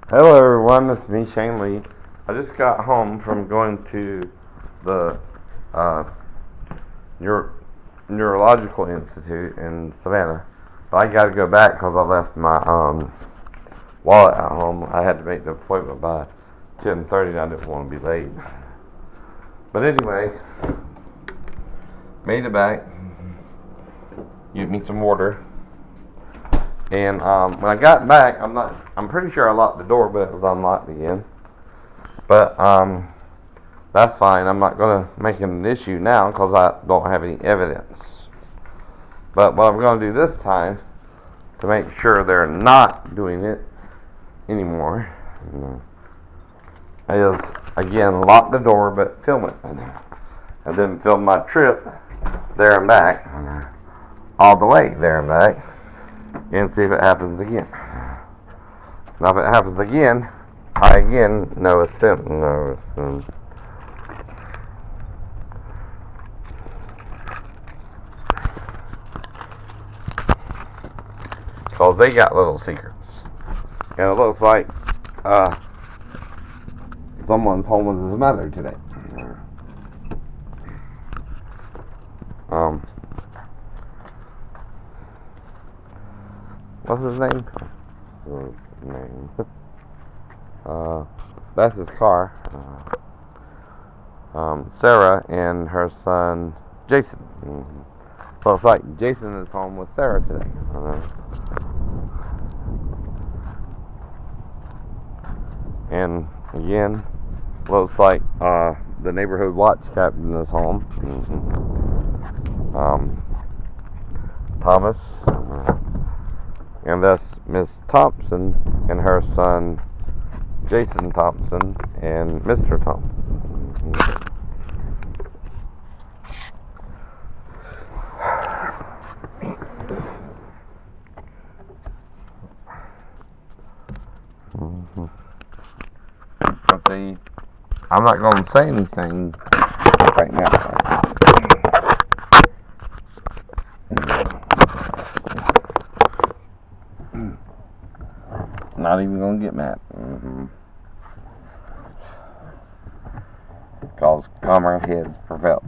Hello everyone, this is me, Shane Lee. I just got home from going to the uh, Neurological Institute in Savannah. But I got to go back because I left my wallet at home. I had to make the appointment by 10:30 and I didn't want to be late. But anyway, made it back. Get me some water. And when I got back, I'm pretty sure I locked the door, but it was unlocked again. But that's fine. I'm not going to make it an issue now because I don't have any evidence. But what I'm going to do this time to make sure they're not doing it anymore is, again, lock the door but film it. And then film my trip there and back, all the way there and back, and see if it happens again. Now if it happens again, I again know it's filmed. Because they got little secrets. And it looks like someone's home with his mother today. What's his name? That's his car. Sarah and her son Jason. So it's like Jason is home with Sarah today. And again, looks like the neighborhood watch captain is home. Thomas. And that's Miss Thompson and her son Jason Thompson and Mr. Thompson. But see, I'm not going to say anything right now. Not even gonna get mad. Because calmer heads prevail.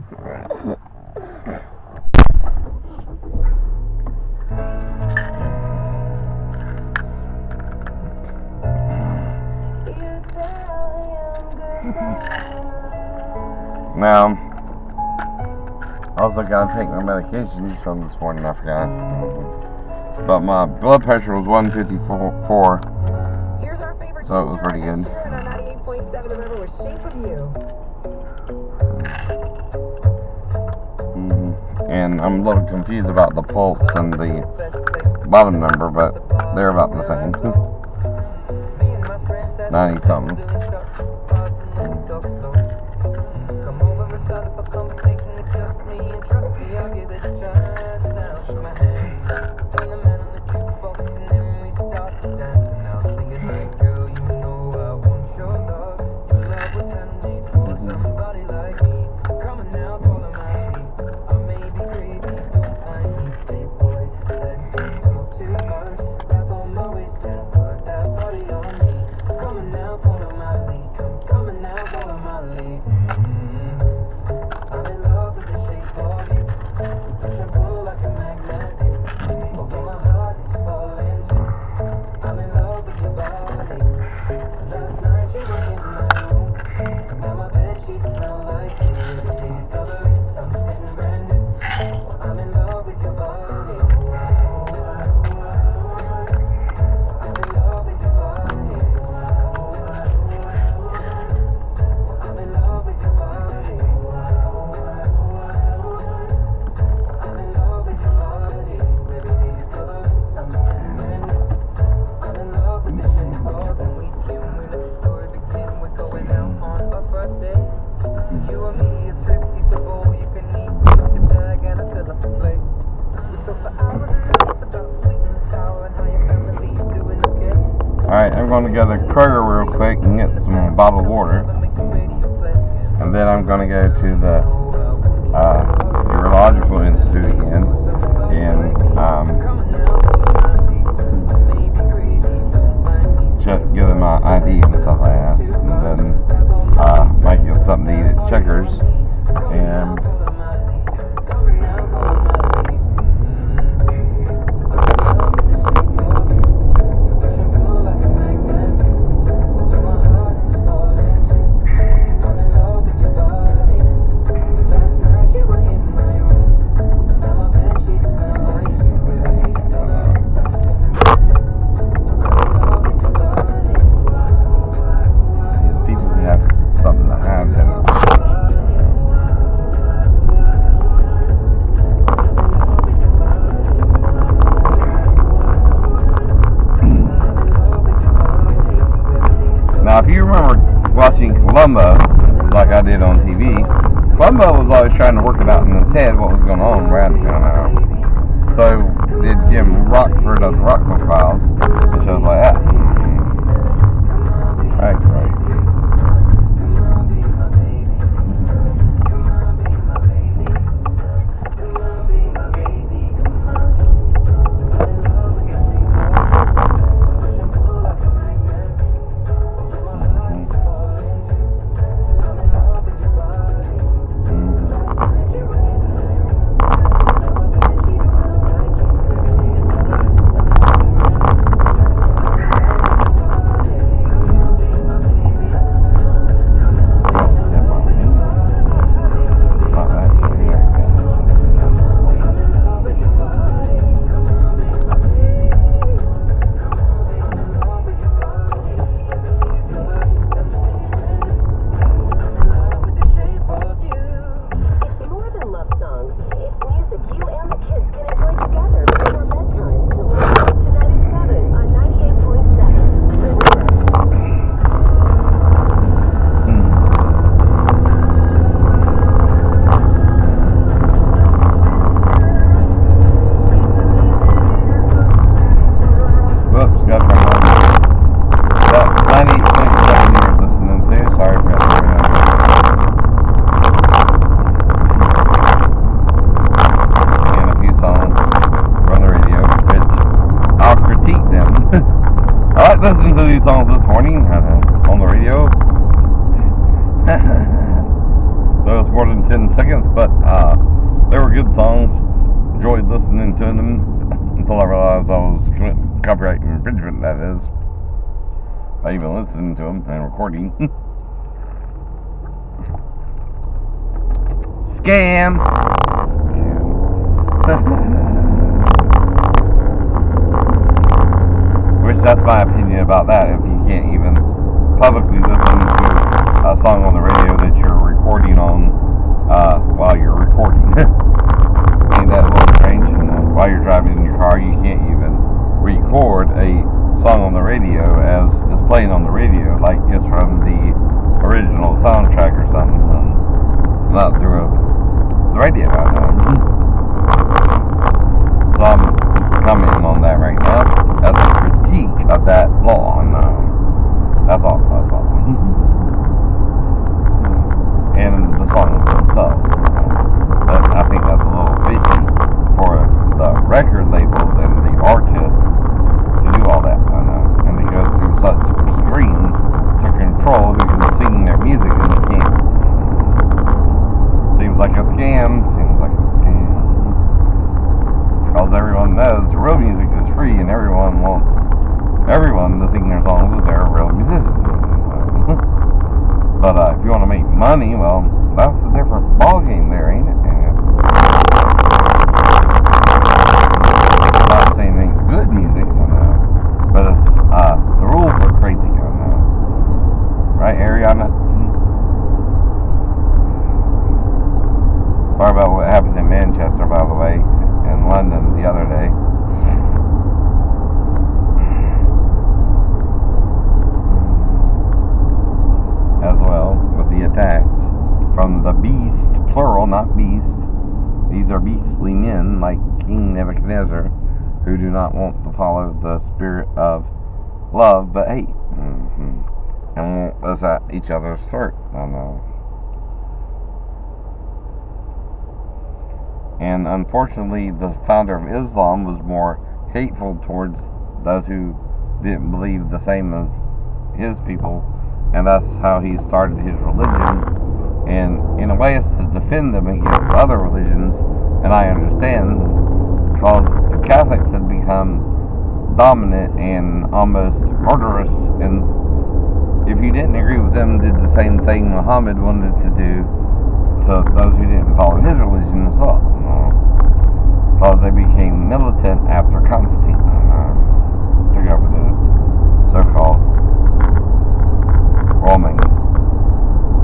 Now, also gotta take my medications from this morning. I forgot. But my blood pressure was 154. So it was pretty good. And I'm a little confused about the pulse and the bottom number, but they're about the same. 90 something. Alright, I'm going to go to Kroger real quick and get some bottled water. And then I'm going to go to the Neurological Institute again and give them my ID and stuff like that, and then might get something to eat at Checkers, and now, if you remember watching Columbo, like I did on TV, Columbo was always trying to work it out in his head what was going on around him. So did Jim Rockford of the Rockford Files, and shows like that. Right. Listening to these songs this morning on the radio. That was more than 10 seconds, but they were good songs. Enjoyed listening to them until I realized I was committing copyright infringement, that is, by even listening to them and recording. Scam! Which, that's my opinion about that. If you can't even publicly listen to a song on the radio that you're recording on while you're recording. Ain't that a little strange? While you're driving in your car, you can't even record a song on the radio as is playing on the radio, like it's from the original soundtrack or something, not through the radio. So I'm commenting on that right now as a critique of that law, and that's all. And the songs themselves. But I think that's a little fishy for the record labels and the artists to do all that, and they go through such extremes to control who can sing their music and who can't. Seems like a scam. Because everyone knows real music is free, and everyone wants everyone to sing their songs as they're a real musician. But if you want to make money, well, that's a different ballgame there, ain't it? I'm not saying it ain't good music, but it's the rules are crazy. Right, Ariana? Sorry about what happened in Manchester, by the way, in London the other day. As well, with the attacks from the beast, plural, not beast. These are beastly men like King Nebuchadnezzar, who do not want to follow the spirit of love but hate, and want us at each other's throat. I know. And unfortunately, the founder of Islam was more hateful towards those who didn't believe the same as his people, and that's how he started his religion. And in a way, it's to defend them against other religions. And I understand, because the Catholics had become dominant and almost murderous, and if you didn't agree with them, did the same thing Muhammad wanted to do to those who didn't follow his religion as well. Because they became militant after Constantine took over the so-called Roman.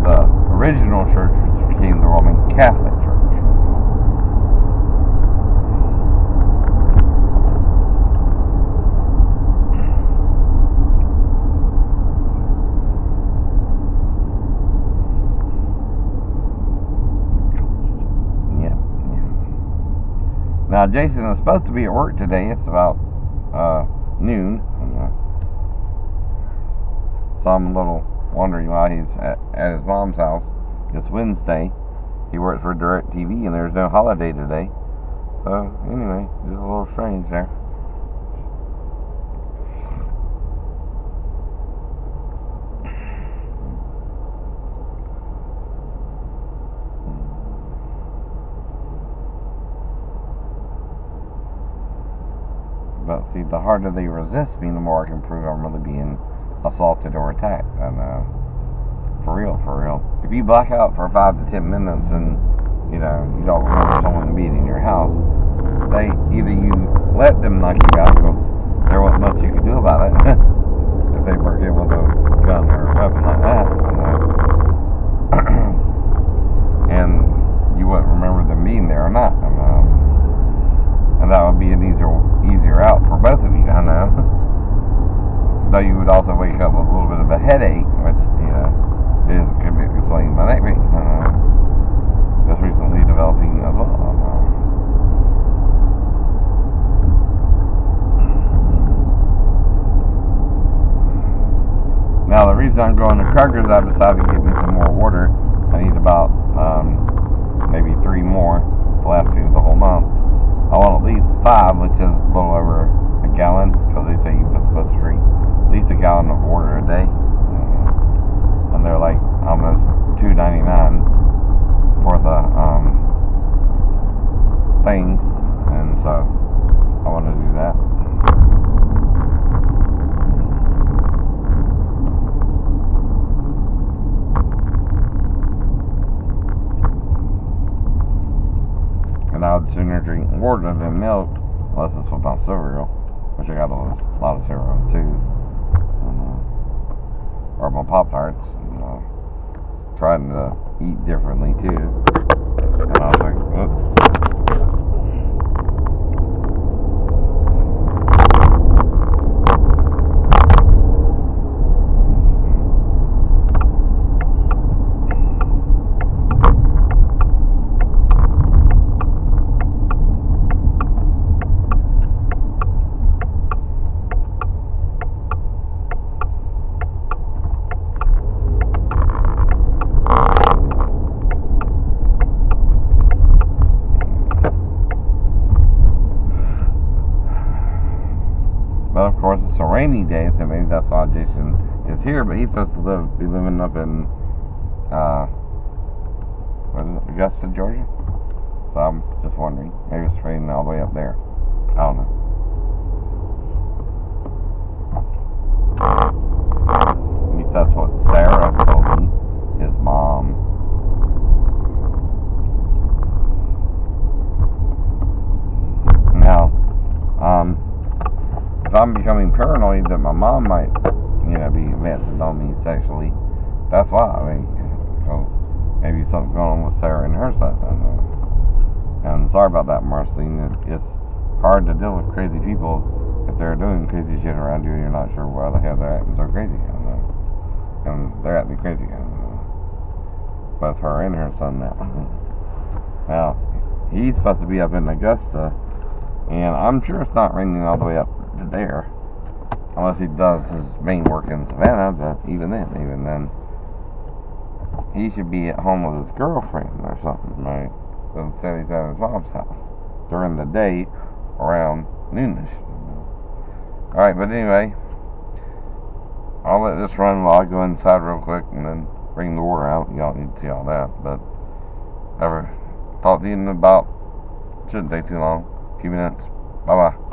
The original church, which became the Roman Catholic Church. Now, Jason is supposed to be at work today. It's about noon. So I'm a little wondering why he's at his mom's house. It's Wednesday. He works for DirecTV, and there's no holiday today. So, anyway, just a little strange there. But see, the harder they resist me, the more I can prove I'm really being assaulted or attacked. And for real. If you black out for 5 to 10 minutes and you don't remember someone being in your house, either you let them knock you out because there wasn't much you could do about it. If they broke in with a gun or a weapon like that, and you wouldn't remember them being there or not. And that would be an easier out for both of you, I know. Though you would also wake up with a little bit of a headache, which, could be explained by neck pain. Just recently developing as well. Now, the reason I'm going to Kroger's, I decided to get me some more water. I need about maybe 3 more to last me the whole month. I want at least 5, which is a little over a gallon, because they say you're supposed to drink at least a gallon of water a day. And they're like almost $2.99 for the thing, and so I want to do that. And I would sooner drink water than milk, unless it's with my cereal, which I got a lot of cereal too, or my Pop-Tarts. Trying to eat differently too, and I was like, whoops. But of course, it's a rainy day, so maybe that's why Jason is here. But he's supposed to be living up in Augusta, Georgia. So I'm just wondering, maybe it's raining all the way up there. I don't know. At least that's what Sarah told me, his mom. Now, if I'm becoming paranoid that my mom might, be advancing on me sexually, that's why. Because maybe something's going on with Sarah and her son. And sorry about that, Marceline. It's hard to deal with crazy people if they're doing crazy shit around you and you're not sure why the hell they're acting so crazy. And they're acting crazy. Both her and her son now. Now, he's supposed to be up in Augusta, and I'm sure it's not raining all the way up to there, unless he does his main work in Savannah. But even then, he should be at home with his girlfriend or something, right? Instead, he's at his mom's house during the day around noonish. Alright, but anyway, I'll let this run while I go inside real quick and then bring the water out. Y'all don't need to see all that, but ever talk to you in about, shouldn't take too long, a few minutes. Bye bye.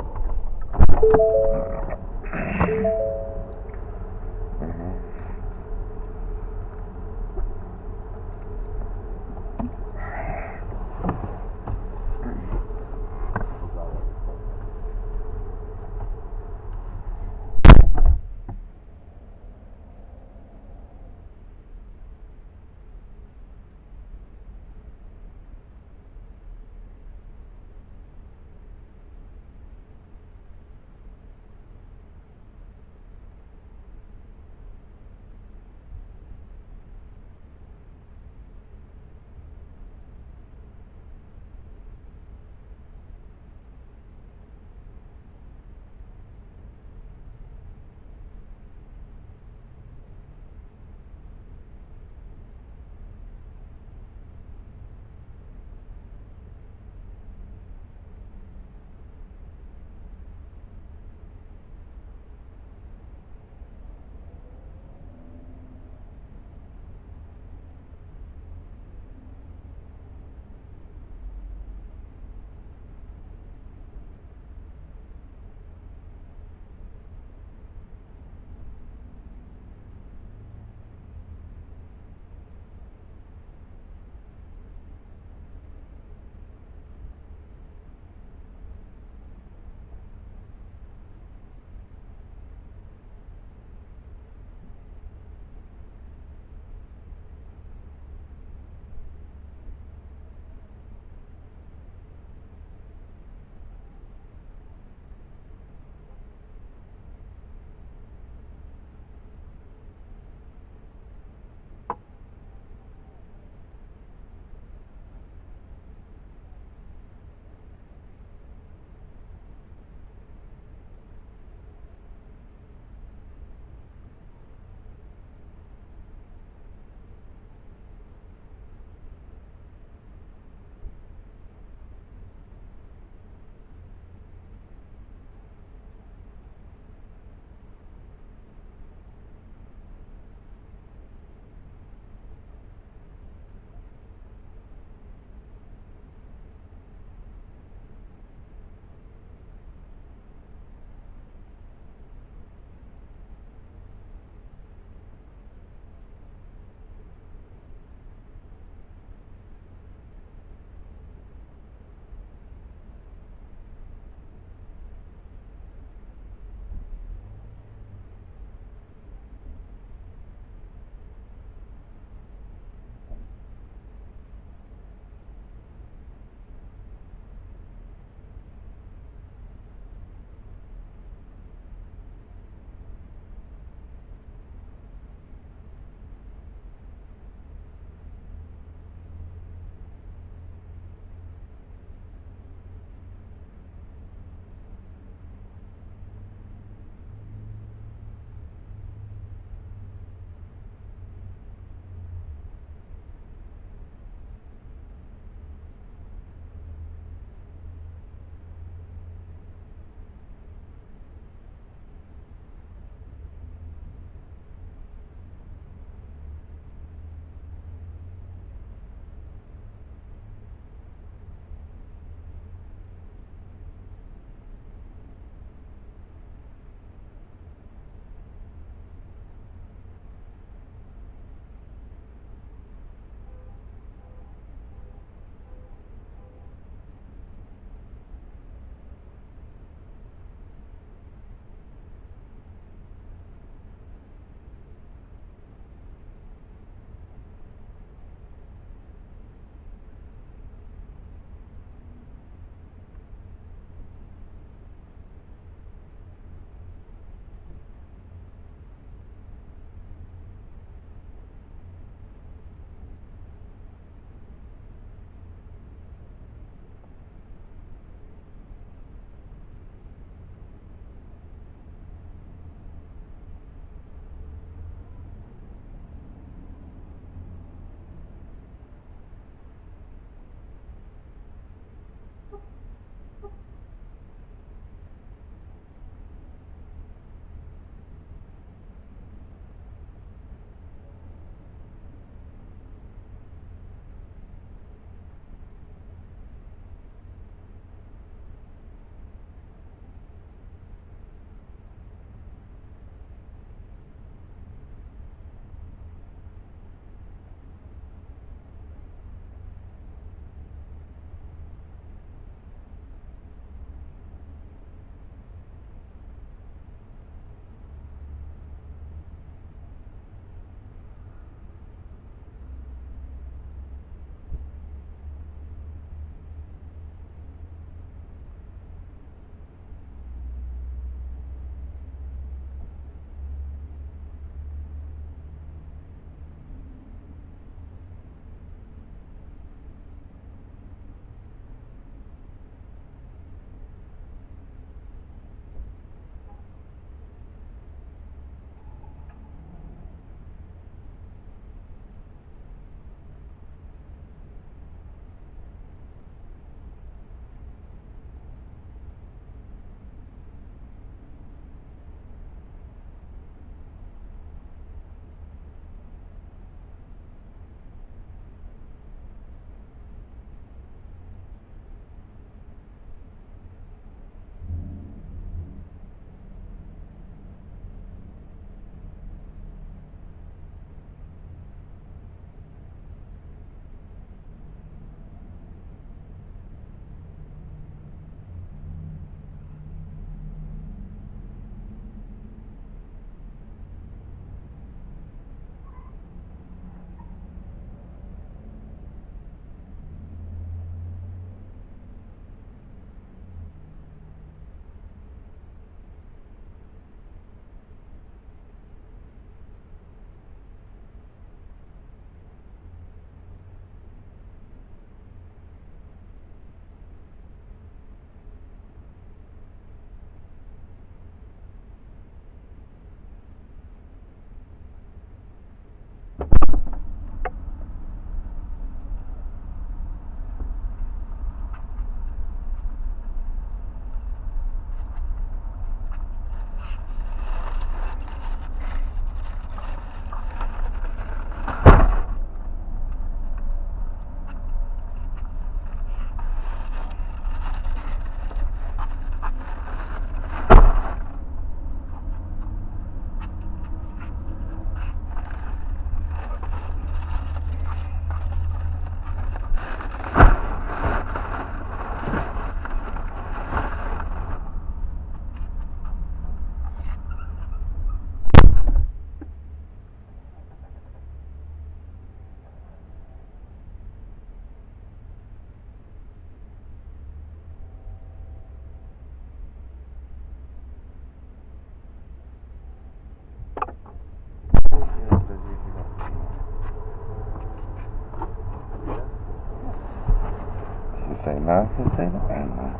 now. He'll say that right now.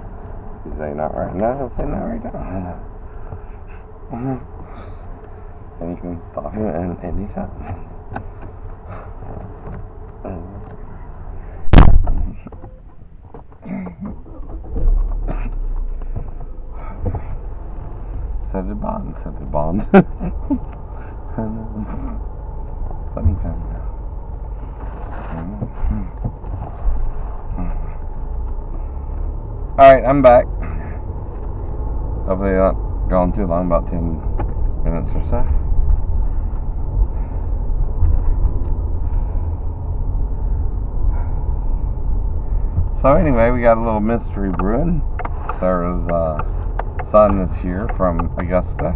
He'll say not right now. He'll say not right now. And you can stop him at any time. Set the bond. Funny kind of. Alright, I'm back. Hopefully not gone too long, about 10 minutes or so. So anyway, we got a little mystery brewing. Sarah's son is here from Augusta.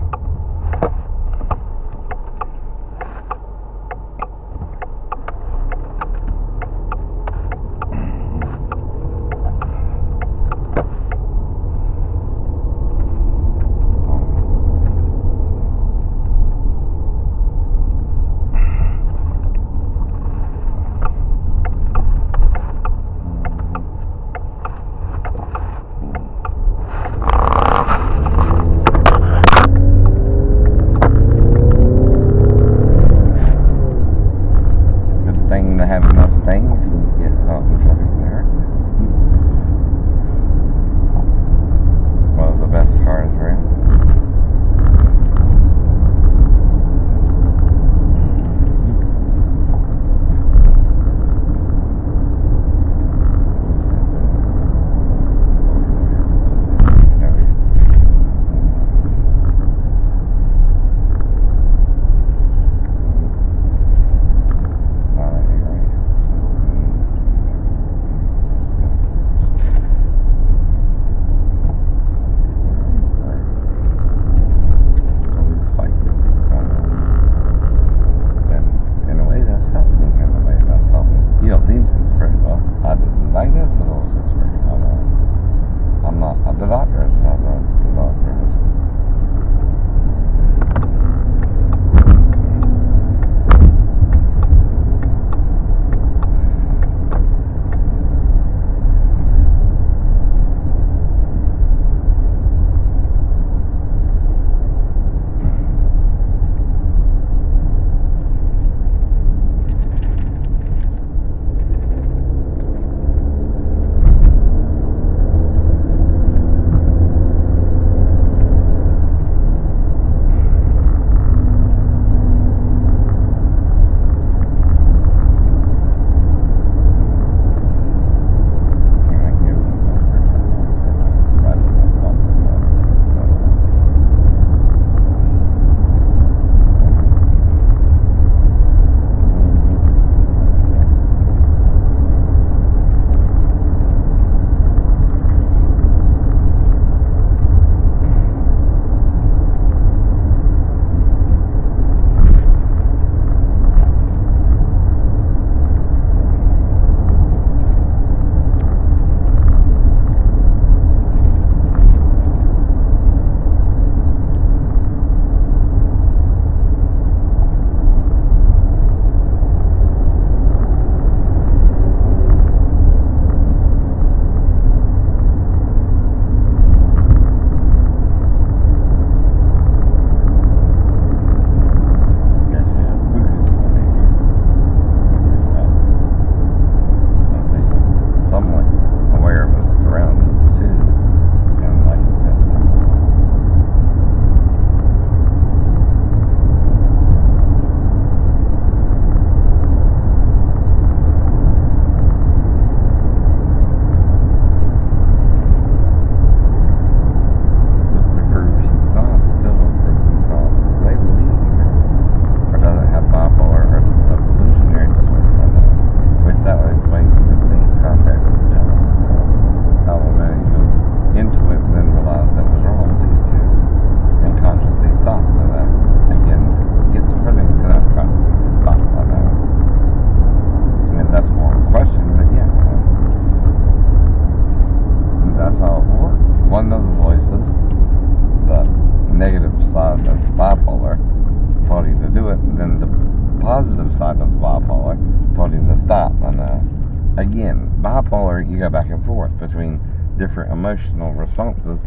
again, bipolar, you go back and forth between different emotional responses,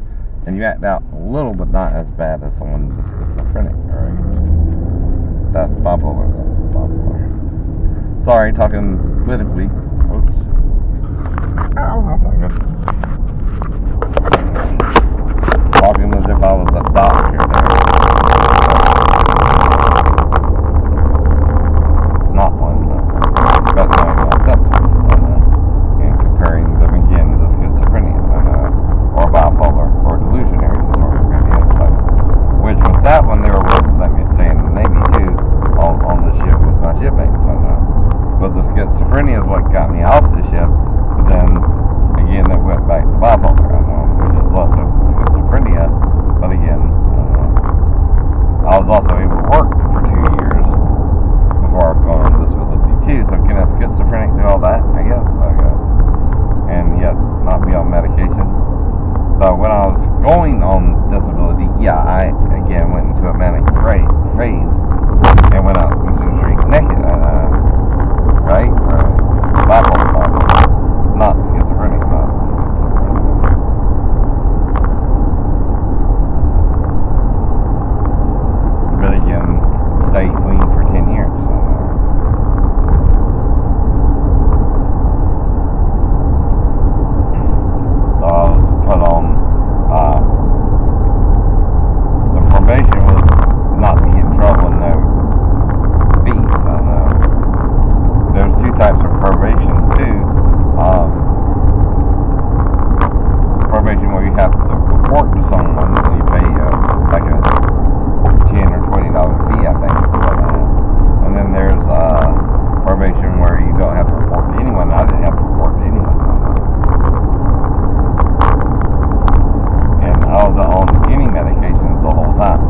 and you act out a little, but not as bad as someone that's schizophrenic, alright? That's bipolar. Sorry, talking politically. Oops. Ow, that's not good. Talking as if I was a doctor there. Not one, but knowing my symptoms and comparing them again to schizophrenia or bipolar or delusionary disorder, maybe as type. Which with that one, they were willing to let me stay in the Navy too on the ship with my shipmates. But the schizophrenia is what got me off the ship. But then again, it went back to bipolar, which is less of schizophrenia. But again, I was also able to work for 2 years before I've gone on disability too. So can a schizophrenic do all that? I guess. And yet not be on medication. But when I was going on disability, yeah, I again went into a manic phase and went out into the street naked. Right? Bipolar, not schizophrenia, But again, stay clean for 10 years. I was put on, the probation was not to get in trouble and no fees. There's 2 types of probation too. Probation where you have to report to someone and you pay like a $10 or $20 fee, I think. And then there's probation where you don't have to report to anyone. I didn't have to report to anyone. And I was on any medications the whole time.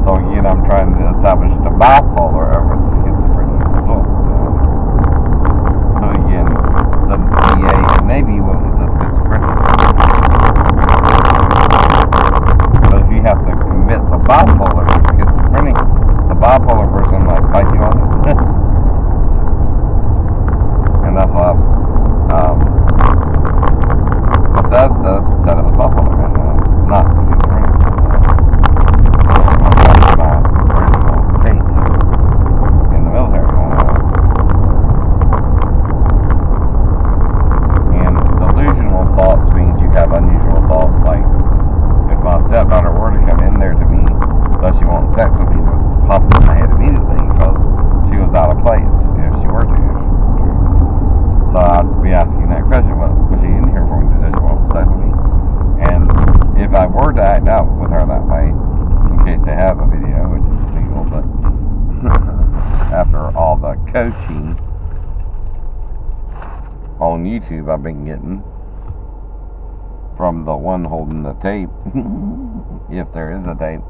So again, I'm trying to establish the bipolar over the schizophrenia as well. But again, the VA and Navy went with the schizophrenia. But if you have to convince a bipolar to schizophrenic, the bipolar person might fight you on it. And that's why Bethesda said it was bipolar and not schizophrenic. My original case in the military. And delusional thoughts means you have unusual thoughts, like if my stepdaughter were to come in there to me that she wants sex with me, would pop in my head immediately because she was out of place if she were to. So I'd be asking that question, well, was she in here for me? Does she want sex with me? And if I were to act out with her that way, in case they have a video, which is legal, but after all the coaching on YouTube I've been getting from the one holding the tape, if there is a tape,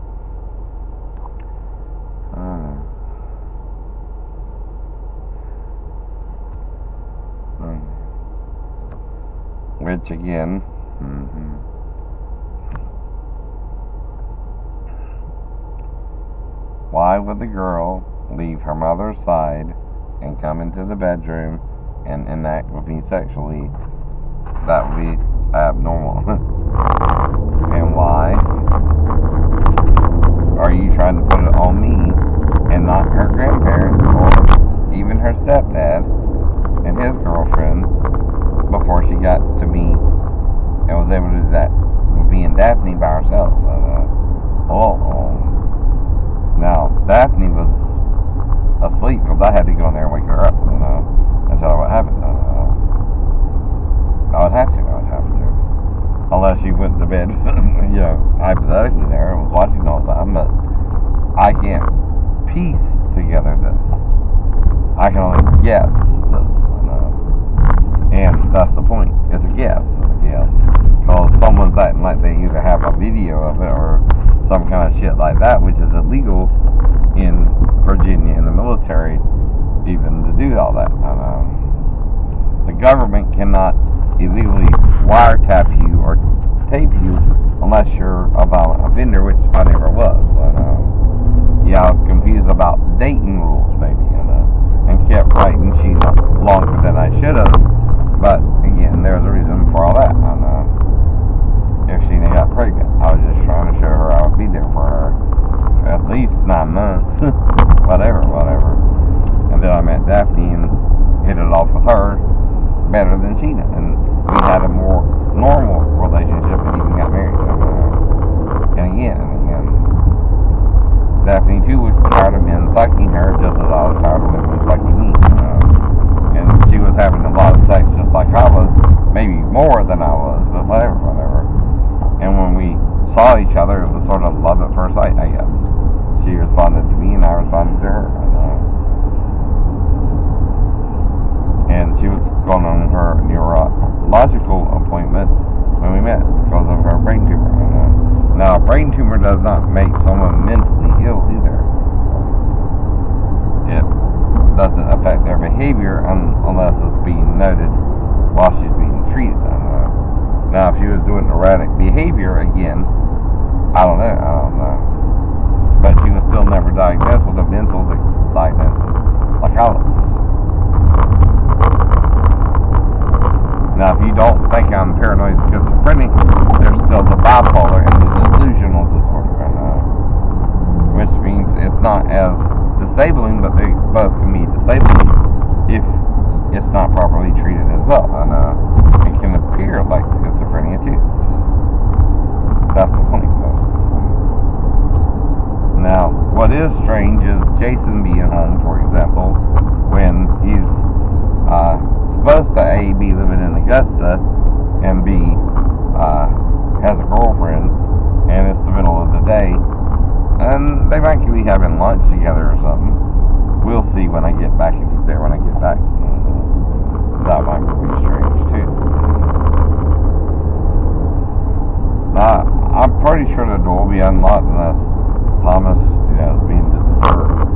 which again, why would the girl leave her mother's side and come into the bedroom and enact with me sexually? That would be abnormal. And why are you trying to put it on me and not her grandparents or even her stepdad and his girlfriend before she got to me and was able to do that with me and Daphne by ourselves? Now, Daphne was asleep because I had to go in there and wake her up, and tell her what happened. I would have to. Unless she went to bed, hypothetically there and was watching all the time, but I can't piece together this. I can only guess this. And that's the point. It's a guess. Because someone's acting like they either have a video of it or some kind of shit like that, which is illegal in Virginia in the military, even to do all that. The government cannot illegally wiretap you or tape you unless you're a violent offender, which I never was. I was confused about Dayton rules, maybe, and kept writing. She long for whatever. And then I met Daphne and hit it off with her better than she did. And we had a more normal relationship and even got married. And again, Daphne too was tired of men fucking her just as I was tired of women fucking me. And she was having a lot of sex just like I was, maybe more than I was, but whatever. And when we saw each other, it was sort of love at first sight, I guess. She responded to me and I responded to her. And she was going on her neurological appointment when we met because of her brain tumor. Now, a brain tumor does not make someone mentally ill either. It doesn't affect their behavior unless it's being noted while she's being treated. Now, if she was doing erratic behavior again, I don't know. But she was still never diagnosed with a mental diagnosis like I was. Now, if you don't think I'm paranoid schizophrenic, there's still the bipolar and the delusional disorder, which means it's not as disabling, but they both can be disabling if it's not properly treated as well. And it can appear like schizophrenia too. That's the point. Now, what is strange is Jason being home, for example, when he's supposed to A, be living in Augusta, and B, has a girlfriend, and it's the middle of the day, and they might be having lunch together or something. We'll see when I get back, if he's there when I get back. That might be strange too. I'm pretty sure the door will be unlocked unless Thomas is being disturbed,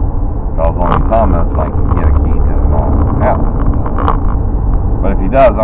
because only Thomas might get a key to the house. But if he does,